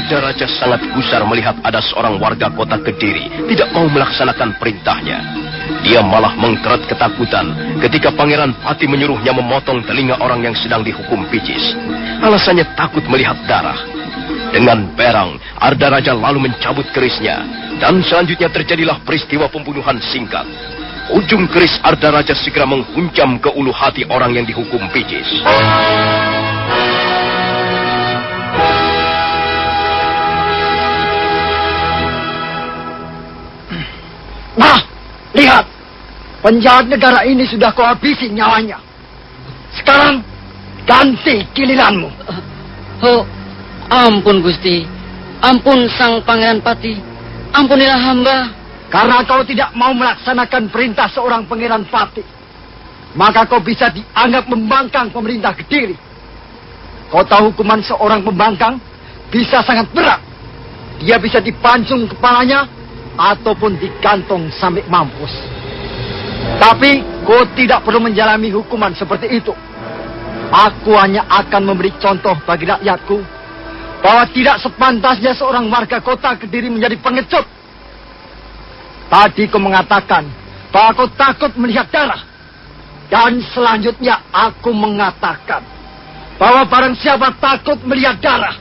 Arda Raja sangat gusar melihat ada seorang warga kota Kediri tidak mau melaksanakan perintahnya. Dia malah mengkeret ketakutan ketika Pangeran Pati menyuruhnya memotong telinga orang yang sedang dihukum picis. Alasannya takut melihat darah. Dengan perang, Arda Raja lalu mencabut kerisnya. Dan selanjutnya terjadilah peristiwa pembunuhan singkat. Ujung keris Arda Raja segera menghunjam ke ulu hati orang yang dihukum picis. Nah, lihat. Penjahat negara ini sudah kau habisi nyawanya. Sekarang, ganti giliranmu. Oh, ampun Gusti. Ampun Sang Pangeran Pati. Ampunilah hamba. Karena kau tidak mau melaksanakan perintah seorang Pangeran Pati, maka kau bisa dianggap membangkang pemerintah Kediri. Kau tahu hukuman seorang pembangkang bisa sangat berat. Dia bisa dipancung kepalanya ataupun digantung sampai mampus. Tapi kau tidak perlu menjalani hukuman seperti itu. Aku hanya akan memberi contoh bagi rakyatku bahwa tidak sepantasnya seorang warga kota Kediri menjadi pengecut. Tadi kau mengatakan bahwa kau takut melihat darah. Dan selanjutnya aku mengatakan bahwa barang siapa takut melihat darah,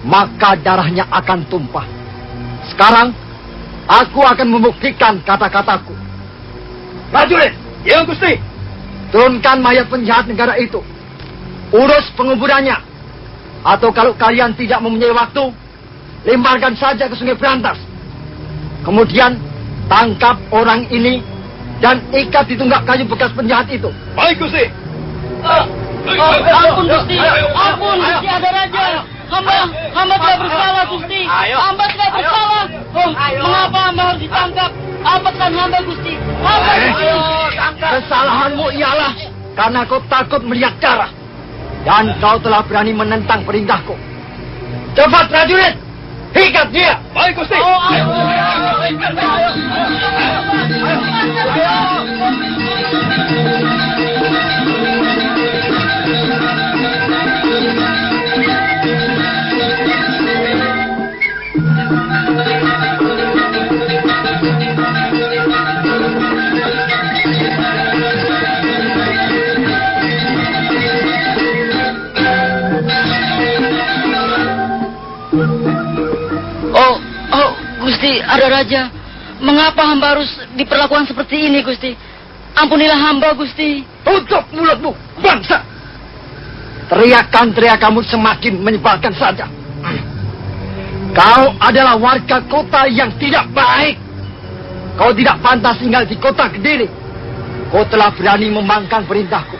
maka darahnya akan tumpah. Sekarang, aku akan membuktikan kata-kataku. Prajurit, Ya, Gusti. turunkan mayat penjahat negara itu. Urus penguburannya. Atau kalau kalian tidak mempunyai waktu, lemparkan saja ke Sungai Berantas. Kemudian, tangkap orang ini dan ikat di tunggak kayu bekas penjahat itu. Baik, Gusti. Ampun Gusti. Ampun Gusti Arda Raja. Hamba tidak bersalah Gusti. Hamba tidak bersalah. Oh, mengapa hamba harus ditangkap? Apakan hamba Gusti? Hamba Gusti. Kesalahanmu ialah karena kau takut melihat darah. Dan kau telah berani menentang perintahku. Cepat prajurit, ikat dia. Baik, Gusti. Gusti Arda Raja, mengapa hamba harus diperlakukan seperti ini, Gusti? Ampunilah hamba, Gusti. Tutup mulutmu, bangsa. Teriakan-teriakanmu semakin menyebalkan saja. Kau adalah warga kota yang tidak baik. Kau tidak pantas tinggal di kota Kediri. Kau telah berani membangkang perintahku.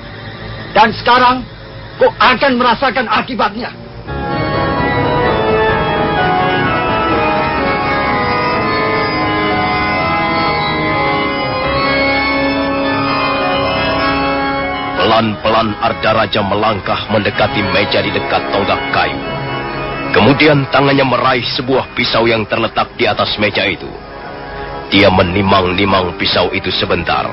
Dan sekarang, kau akan merasakan akibatnya. Pelan-pelan Arda Raja melangkah mendekati meja di dekat tonggak kayu. Kemudian tangannya meraih sebuah pisau yang terletak di atas meja itu. Dia menimang-nimang pisau itu sebentar.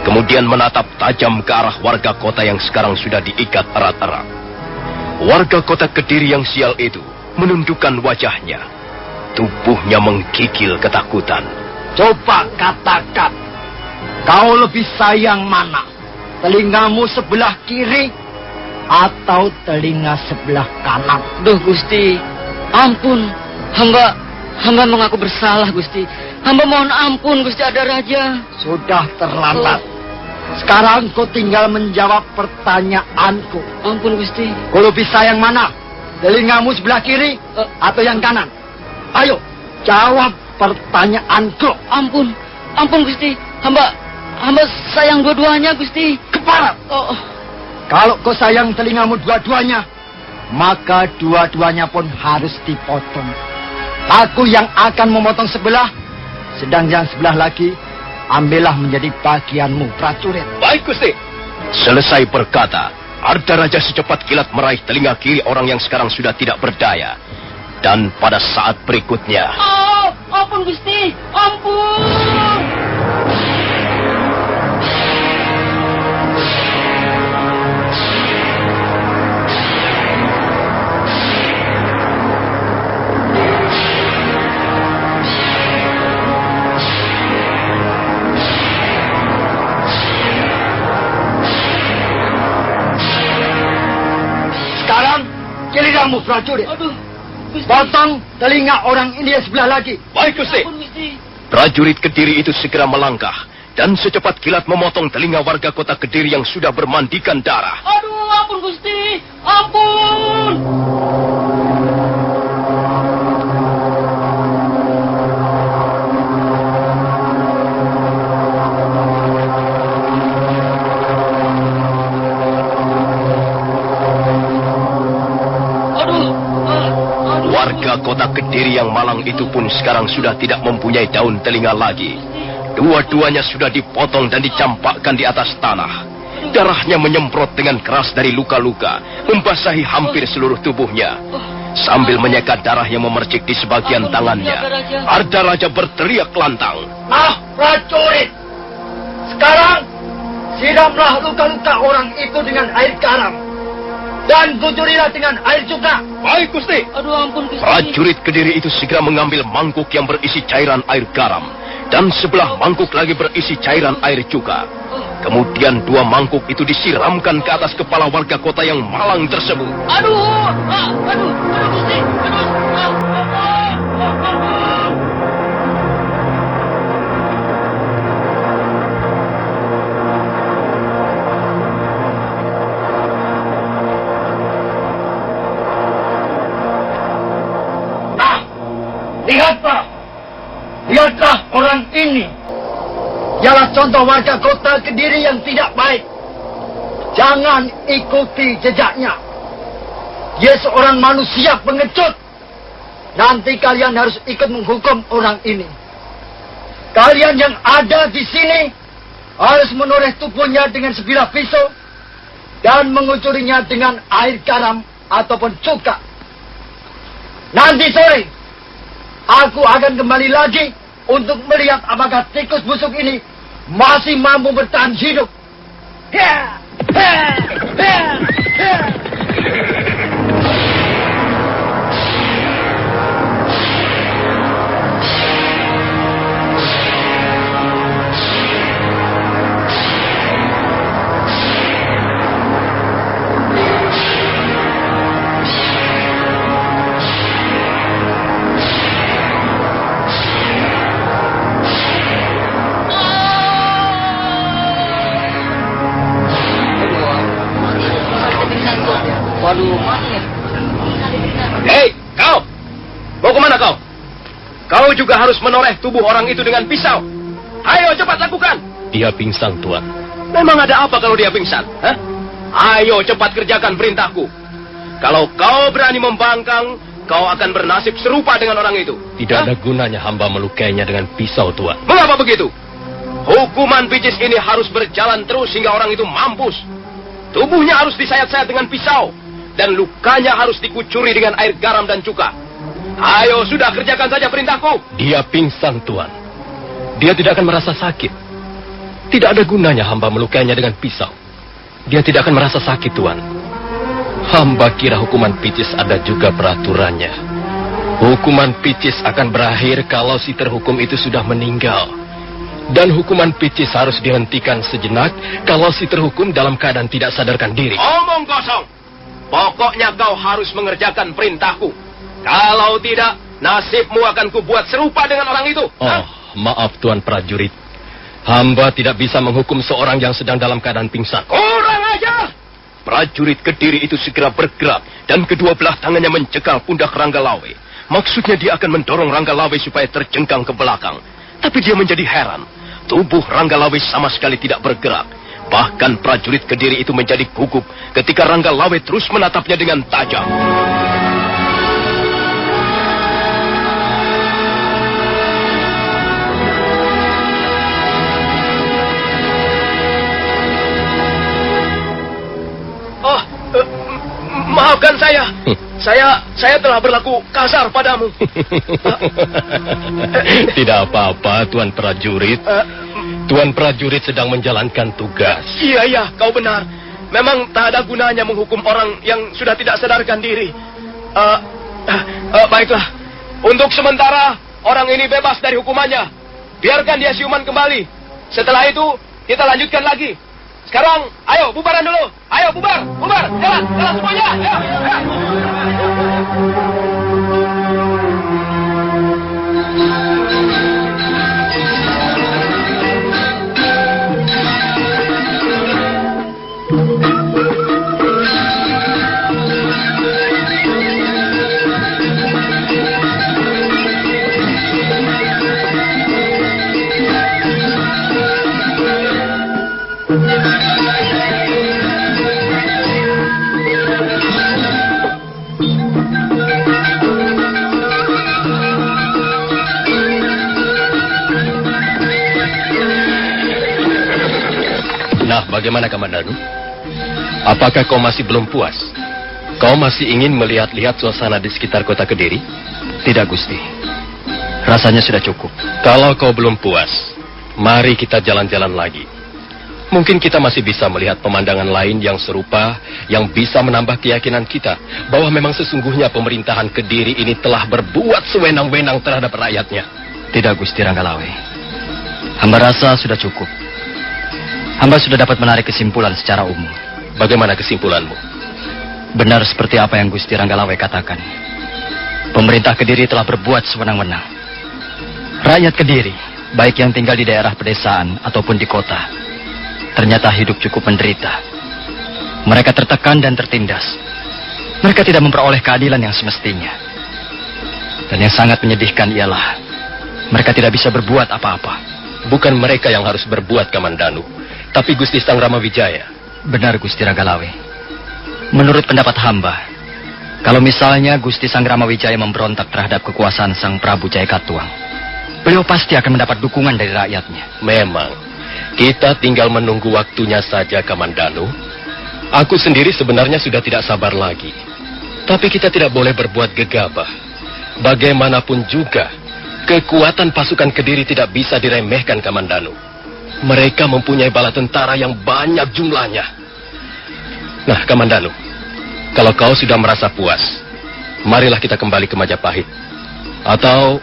Kemudian menatap tajam ke arah warga kota yang sekarang sudah diikat erat-erat. Warga kota Kediri yang sial itu menundukkan wajahnya. Tubuhnya menggigil ketakutan. Coba katakan, kau lebih sayang mana? Telingamu sebelah kiri atau telinga sebelah kanan? Duh Gusti, ampun. Hamba mengaku bersalah Gusti. Hamba mohon ampun Gusti Arda Raja. Sudah terlambat. Sekarang kau tinggal menjawab pertanyaanku. Ampun Gusti. Kau lebih sayang mana? Telingamu sebelah kiri atau yang kanan? Ayo, jawab pertanyaanku. Ampun Gusti. Hamba sayang dua-duanya Gusti. Kepala. Kalau kau sayang telingamu dua-duanya, maka dua-duanya pun harus dipotong. Aku yang akan memotong sebelah, sedang yang sebelah lagi, ambillah menjadi bagianmu, prajurit. Baik, Gusti. Selesai berkata, Arda Raja secepat kilat meraih telinga kiri orang yang sekarang sudah tidak berdaya. Dan pada saat berikutnya... Ampun Gusti, ampun. kamu, prajurit. Aduh, Gusti. Potong telinga orang ini yang sebelah lagi. Baik, Gusti. Ampun, Gusti. Prajurit Kediri itu segera melangkah dan secepat kilat memotong telinga warga kota Kediri yang sudah bermandikan darah. Aduh, ampun, Gusti. Ampun. Warga kota Kediri yang malang itu pun sekarang sudah tidak mempunyai daun telinga lagi. Dua-duanya sudah dipotong dan dicampakkan di atas tanah. Darahnya menyemprot dengan keras dari luka-luka, membasahi hampir seluruh tubuhnya. Sambil menyeka darah yang memercik di sebagian tangannya, Ardaraja berteriak lantang. Ah, prajurit! Sekarang, siramlah luka-luka orang itu dengan air garam. Dan kucurilah dengan air cuka. Baik, Gusti. Aduh, ampun, Gusti. Prajurit Kediri itu segera mengambil mangkuk yang berisi cairan air garam. Dan sebelah mangkuk lagi berisi cairan air cuka. Kemudian dua mangkuk itu disiramkan ke atas kepala warga kota yang malang tersebut. Aduh, aduh, Gusti. Lihatlah orang ini. Ialah contoh warga kota Kediri yang tidak baik. Jangan ikuti jejaknya. Dia seorang manusia pengecut. Nanti kalian harus ikut menghukum orang ini. Kalian yang ada di sini harus menoreh tubuhnya dengan sebilah pisau dan mengucurinya dengan air garam ataupun cuka. Nanti sore aku akan kembali lagi untuk melihat apakah tikus busuk ini masih mampu bertahan hidup. Hei, kau! Mau kemana kau? Kau juga harus menoreh tubuh orang itu dengan pisau. Ayo, cepat lakukan. Dia pingsan, Tuan. Memang ada apa kalau dia pingsan? Hah? Ayo, cepat kerjakan perintahku. Kalau kau berani membangkang, kau akan bernasib serupa dengan orang itu. Tidak ada gunanya hamba melukainya dengan pisau, Tuan. Mengapa begitu? Hukuman picis ini harus berjalan terus hingga orang itu mampus. Tubuhnya harus disayat-sayat dengan pisau. Dan lukanya harus dikucuri dengan air garam dan cuka. Ayo, sudah kerjakan saja perintahku. Dia pingsan, Tuan. Dia tidak akan merasa sakit. Tidak ada gunanya hamba melukainya dengan pisau. Dia tidak akan merasa sakit, Tuan. Hamba kira hukuman picis ada juga peraturannya. Hukuman picis akan berakhir kalau si terhukum itu sudah meninggal. Dan hukuman picis harus dihentikan sejenak kalau si terhukum dalam keadaan tidak sadarkan diri. Omong kosong. Pokoknya kau harus mengerjakan perintahku. Kalau tidak, nasibmu akan kubuat serupa dengan orang itu. Oh, maaf Tuan prajurit. Hamba tidak bisa menghukum seorang yang sedang dalam keadaan pingsan. Kurang ajar! Prajurit Kediri itu segera bergerak dan kedua belah tangannya mencekal pundak Ranggalawe. Maksudnya dia akan mendorong Ranggalawe supaya terjengkang ke belakang. Tapi dia menjadi heran. Tubuh Ranggalawe sama sekali tidak bergerak. Bahkan prajurit Kediri itu menjadi gugup ketika Ranggalawe terus menatapnya dengan tajam. Oh, maafkan saya. Saya telah berlaku kasar padamu. Tidak apa-apa, Tuan prajurit. Tuan prajurit sedang menjalankan tugas. Iya, kau benar. Memang tak ada gunanya menghukum orang yang sudah tidak sadarkan diri. Baiklah. Untuk sementara, orang ini bebas dari hukumannya. Biarkan dia siuman kembali. Setelah itu, kita lanjutkan lagi. Sekarang, ayo bubaran dulu. Ayo bubar. Jalan semuanya. Ayo. Bagaimana Kamandanu? Apakah kau masih belum puas? Kau masih ingin melihat-lihat suasana di sekitar kota Kediri? Tidak, Gusti. Rasanya sudah cukup. Kalau kau belum puas, mari kita jalan-jalan lagi. Mungkin kita masih bisa melihat pemandangan lain yang serupa, yang bisa menambah keyakinan kita bahwa memang sesungguhnya pemerintahan Kediri ini telah berbuat sewenang-wenang terhadap rakyatnya. Tidak, Gusti Ranggalawe. Hamba rasa sudah cukup. Hamba sudah dapat menarik kesimpulan secara umum. Bagaimana kesimpulanmu? Benar seperti apa yang Gusti Ranggalawe katakan. Pemerintah Kediri telah berbuat sewenang-wenang. Rakyat Kediri, baik yang tinggal di daerah pedesaan ataupun di kota, ternyata hidup cukup menderita. Mereka tertekan dan tertindas. Mereka tidak memperoleh keadilan yang semestinya. Dan yang sangat menyedihkan ialah mereka tidak bisa berbuat apa-apa. Bukan mereka yang harus berbuat, Kamandanu, tapi Gusti Sang Ramawijaya. Benar, Gusti Ranggalawe. Menurut pendapat hamba, kalau misalnya Gusti Sang Ramawijaya memberontak terhadap kekuasaan Sang Prabu Jayakatwang, beliau pasti akan mendapat dukungan dari rakyatnya. Memang, kita tinggal menunggu waktunya saja, Kamandanu. Aku sendiri sebenarnya sudah tidak sabar lagi. Tapi kita tidak boleh berbuat gegabah. Bagaimanapun juga, kekuatan pasukan Kediri tidak bisa diremehkan, Kamandanu. Mereka mempunyai bala tentara yang banyak jumlahnya. Nah, Kamandanu, kalau kau sudah merasa puas, marilah kita kembali ke Majapahit. Atau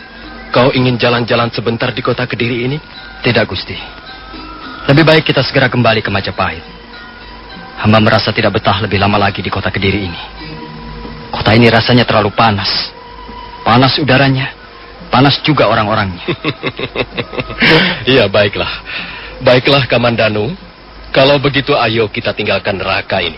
kau ingin jalan-jalan sebentar di kota Kediri ini? Tidak, Gusti. Lebih baik kita segera kembali ke Majapahit. Hamba merasa tidak betah lebih lama lagi di kota Kediri ini. Kota ini rasanya terlalu panas. Panas udaranya, panas juga orang-orangnya. Iya, baiklah. Baiklah, Kamandanu. Kalau begitu, ayo kita tinggalkan neraka ini.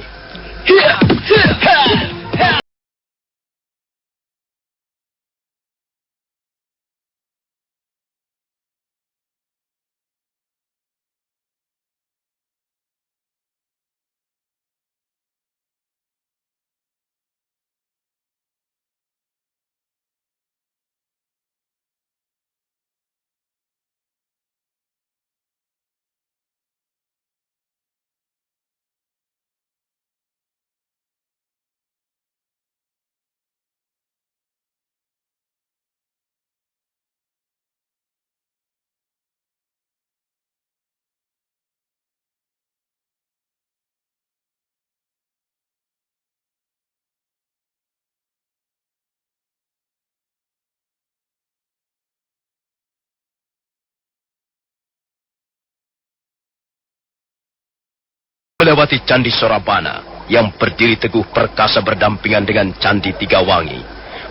Melewati Candi Sorabana yang berdiri teguh perkasa berdampingan dengan Candi Tigawangi,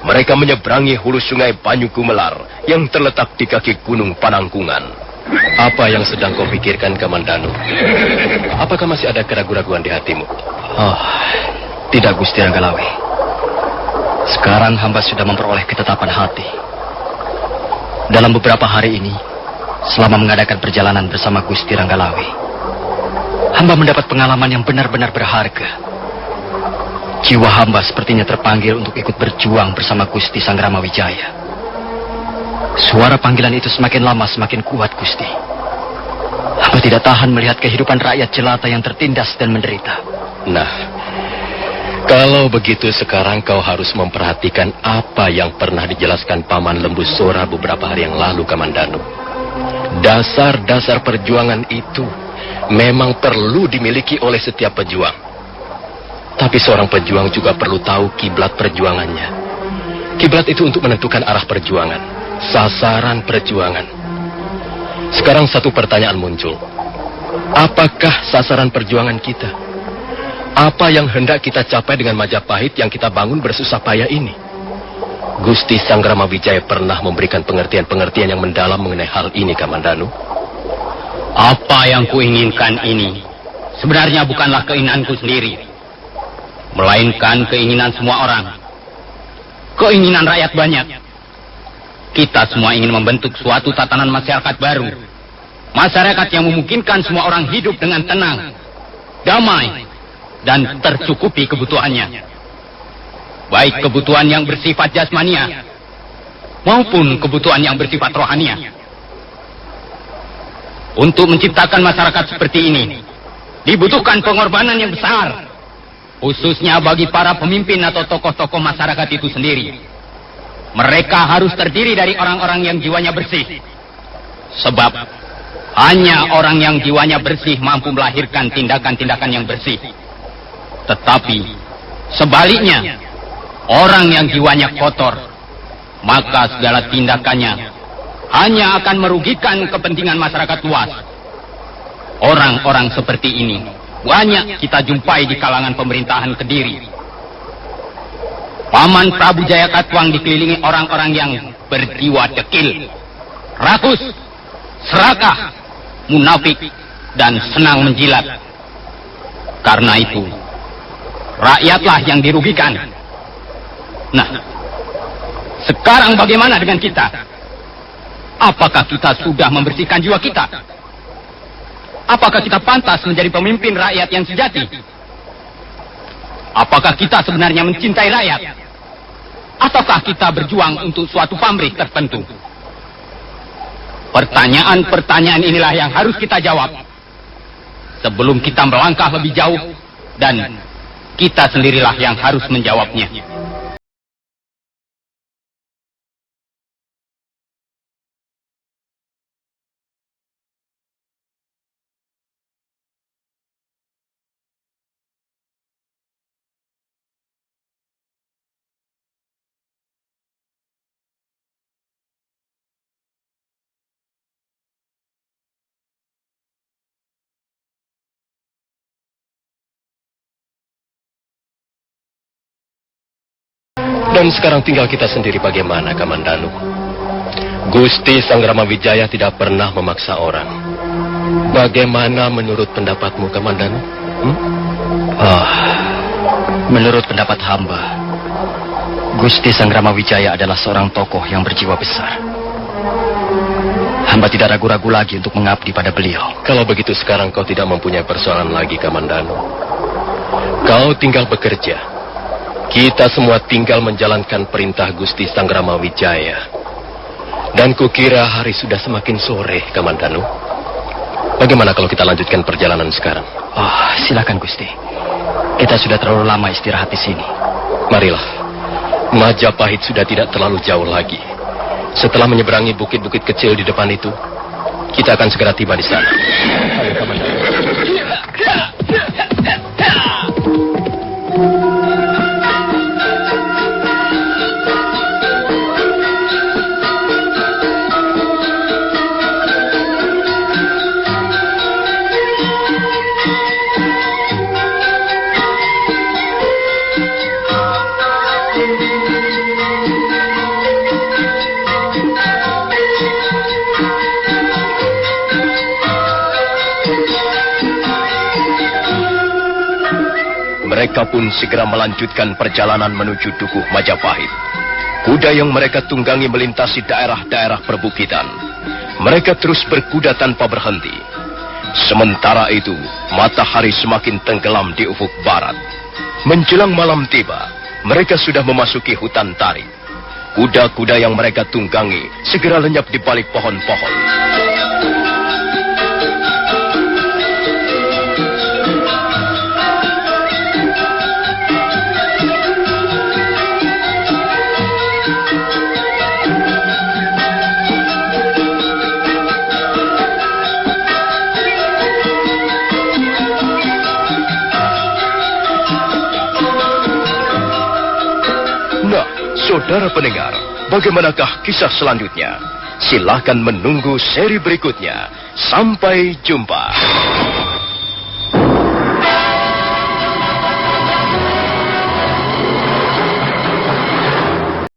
mereka menyeberangi hulu sungai Banyu Gumelar yang terletak di kaki Gunung Panangkungan. Apa yang sedang kau pikirkan, Kamandanu? Apakah masih ada keraguan-raguan di hatimu? Oh, tidak, Gusti Ranggalawe. Sekarang hamba sudah memperoleh ketetapan hati. Dalam beberapa hari ini, selama mengadakan perjalanan bersama Gusti Ranggalawe, hamba mendapat pengalaman yang benar-benar berharga. Jiwa hamba sepertinya terpanggil untuk ikut berjuang bersama Gusti Sang Ramawijaya. Suara panggilan itu semakin lama semakin kuat, Gusti. Hamba tidak tahan melihat kehidupan rakyat jelata yang tertindas dan menderita. Nah, kalau begitu sekarang kau harus memperhatikan apa yang pernah dijelaskan Paman Lembu Sora beberapa hari yang lalu, Kamandanu. Dasar-dasar perjuangan itu memang perlu dimiliki oleh setiap pejuang. Tapi seorang pejuang juga perlu tahu kiblat perjuangannya. Kiblat itu untuk menentukan arah perjuangan, sasaran perjuangan. Sekarang satu pertanyaan muncul. Apakah sasaran perjuangan kita? Apa yang hendak kita capai dengan Majapahit yang kita bangun bersusah payah ini? Gusti Sang Ramawijaya pernah memberikan pengertian-pengertian yang mendalam mengenai hal ini, Kamandanu. Apa yang kuinginkan ini sebenarnya bukanlah keinginanku sendiri, melainkan keinginan semua orang. Keinginan rakyat banyak. Kita semua ingin membentuk suatu tatanan masyarakat baru. Masyarakat yang memungkinkan semua orang hidup dengan tenang, damai, dan tercukupi kebutuhannya. Baik kebutuhan yang bersifat jasmania, maupun kebutuhan yang bersifat rohania. Untuk menciptakan masyarakat seperti ini, dibutuhkan pengorbanan yang besar, khususnya bagi para pemimpin atau tokoh-tokoh masyarakat itu sendiri. Mereka harus terdiri dari orang-orang yang jiwanya bersih. Sebab hanya orang yang jiwanya bersih mampu melahirkan tindakan-tindakan yang bersih. Tetapi sebaliknya, orang yang jiwanya kotor, maka segala tindakannya hanya akan merugikan kepentingan masyarakat luas. Orang-orang seperti ini banyak kita jumpai di kalangan pemerintahan Kediri. Paman Prabu Jayakatwang dikelilingi orang-orang yang berjiwa dekil, rakus, serakah, munafik, dan senang menjilat. Karena itu, rakyatlah yang dirugikan. Nah, sekarang bagaimana dengan kita? Apakah kita sudah membersihkan jiwa kita? Apakah kita pantas menjadi pemimpin rakyat yang sejati? Apakah kita sebenarnya mencintai rakyat? Ataukah kita berjuang untuk suatu pamrih tertentu? Pertanyaan-pertanyaan inilah yang harus kita jawab sebelum kita melangkah lebih jauh, dan kita sendirilah yang harus menjawabnya. Dan sekarang tinggal kita sendiri bagaimana, Kamandanu? Gusti Sanggramawijaya tidak pernah memaksa orang. Bagaimana menurut pendapatmu, Kamandanu? Menurut pendapat hamba, Gusti Sanggramawijaya adalah seorang tokoh yang berjiwa besar. Hamba tidak ragu-ragu lagi untuk mengabdi pada beliau. Kalau begitu sekarang kau tidak mempunyai persoalan lagi, Kamandanu. Kau tinggal bekerja. Kita semua tinggal menjalankan perintah Gusti Sanggramawijaya. Dan kukira hari sudah semakin sore, Kamandanu. Bagaimana kalau kita lanjutkan perjalanan sekarang? Silakan Gusti. Kita sudah terlalu lama istirahat di sini. Marilah. Majapahit sudah tidak terlalu jauh lagi. Setelah menyeberangi bukit-bukit kecil di depan itu, kita akan segera tiba di sana. Ayo, Kamandanu. Mereka pun segera melanjutkan perjalanan menuju Dukuh Majapahit. Kuda yang mereka tunggangi melintasi daerah-daerah perbukitan. Mereka terus berkuda tanpa berhenti. Sementara itu, matahari semakin tenggelam di ufuk barat. Menjelang malam tiba, mereka sudah memasuki hutan tarik. Kuda-kuda yang mereka tunggangi segera lenyap di balik pohon-pohon. Saudara pendengar, bagaimanakah kisah selanjutnya? Silakan menunggu seri berikutnya. Sampai jumpa.